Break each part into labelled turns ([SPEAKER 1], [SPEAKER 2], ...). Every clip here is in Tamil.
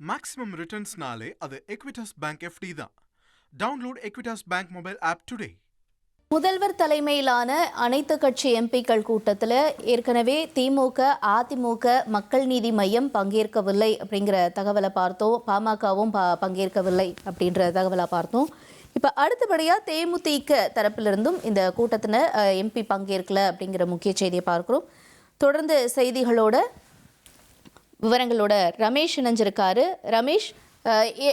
[SPEAKER 1] மேக்ஸிமம் ரிட்டர்ன்ஸ்னாலே அது எக்விட்டாஸ் பேங்க் எஃப்டி தான். Download Equitas bank mobile app today.
[SPEAKER 2] முதல்வர் தலைமையிலான அனைத்து கட்சி எம்பிக்கள் கூட்டத்தில் ஏற்கனவே திமுக, அதிமுக, மக்கள் நீதி மையம் பங்கேற்கவில்லை அப்படிங்கிற தகவலை பார்த்தோம். பாமகவும் பங்கேற்கவில்லை அப்படின்ற தகவலை பார்த்தோம். இப்போ அடுத்தபடியாக தேமுதிக தரப்பிலிருந்தும் இந்த கூட்டத்தில் எம்பி பங்கேற்கல அப்படிங்கிற முக்கிய செய்தியை பார்க்குறோம். தொடர்ந்து செய்திகளோட விவரங்களோட ரமேஷ் இணைஞ்சிருக்காரு. ரமேஷ்,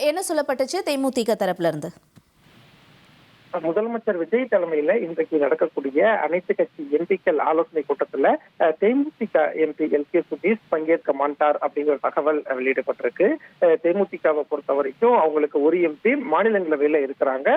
[SPEAKER 2] என்ன சொல்லப்பட்டுச்சு தேமுதிக தரப்புல இருந்து?
[SPEAKER 3] முதலமைச்சர் விஜய் தலைமையில இன்றைக்கு நடக்கக்கூடிய அனைத்து கட்சி எம்பிக்கள் ஆலோசனை கூட்டத்துல தேமுதிக எம்பி எல்.கே. சுதீஷ் பங்கேற்க மாட்டார் அப்படிங்கிற தகவல் வெளியிடப்பட்டிருக்கு. தேமுதிகவை பொறுத்த வரைக்கும் அவங்களுக்கு ஒரு எம்பி மாநிலங்களவையில இருக்கிறாங்க.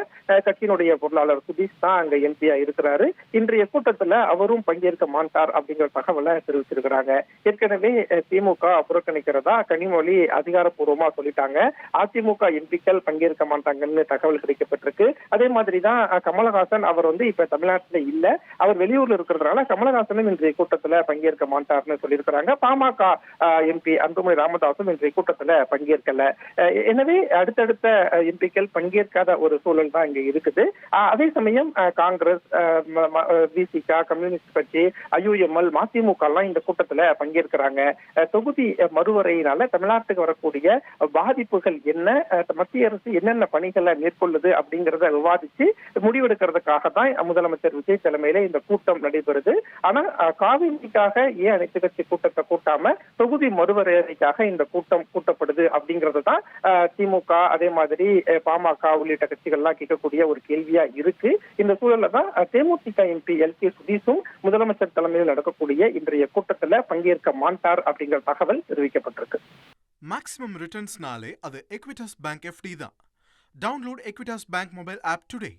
[SPEAKER 3] கட்சியினுடைய பொருளாளர் சுதீஷ் தான் அங்க எம்பியா இருக்கிறாரு. இன்றைய கூட்டத்துல அவரும் பங்கேற்க மாட்டார் அப்படிங்கிற தகவலை தெரிவிச்சிருக்கிறாங்க. ஏற்கனவே திமுக புறக்கணிக்கிறதா கனிமொழி அதிகாரப்பூர்வமா சொல்லிட்டாங்க. அதிமுக எம்பிக்கள் பங்கேற்க மாட்டாங்கன்னு தகவல் கிடைக்கப்பட்டிருக்கு. அதே மாதிரி தான் கமலஹாசன் அவர் இப்ப தமிழ்நாட்டுல இல்ல, அவர் வெளியூர்ல இருக்கிறதுனால கமலஹாசனும் இன்றைய கூட்டத்துல பங்கேற்க மாட்டார்னு சொல்லியிருக்கிறாங்க. பாமக எம்பி அன்புமணி ராமதாசும் இன்றைய கூட்டத்துல பங்கேற்கல. எனவே அடுத்தடுத்த எம்பிக்கள் பங்கேற்காத ஒரு சூழல் தான் இங்க இருக்குது. அதே சமயம் காங்கிரஸ், விசிக, கம்யூனிஸ்ட் கட்சி, ஐயுஎம்எல், மதிமுக எல்லாம் இந்த கூட்டத்துல பங்கேற்கிறாங்க. தொகுதி மறுவரையினால தமிழ்நாட்டுக்கு வரக்கூடிய பாதிப்புகள் என்ன, மத்திய அரசு என்னென்ன பணிகளை மேற்கொள்ளுது அப்படிங்கறத விவாதிச்சு முடிவெடுக்கிறதுக்காக தான் முதலமைச்சர் விஜய் தலைமையில இந்த கூட்டம் நடைபெறுது. ஆனா காவிரிக்காக ஏன் அனைத்து கட்சி கூட்டத்தை கூட்டாம தொகுதி மறுவரையறைக்காக இந்த கூட்டம் கூட்டப்படுது அப்படிங்கறது தான் திமுக, அதே மாதிரி பாமக உள்ளிட்ட கட்சிகள்லாம் கேட்கக்கூடிய ஒரு கேள்வியா இருக்கு. இந்த சூழல்ல தான் தேமுதிக எம்பி எல்.கே. சுதீஷும் முதலமைச்சர் தலைமையில் நடக்கக்கூடிய இன்றைய கூட்டத்துல பங்கேற்க மாட்டார் அப்படிங்கிற தகவல் தெரிவிக்கப்பட்டிருக்கு.
[SPEAKER 1] மேக்ஸிமம் ரிட்டர்ன்ஸ்னாலே அது எக்விட்டாஸ் பேங்க் எஃப்டி தான். Download Equitas Bank mobile app today.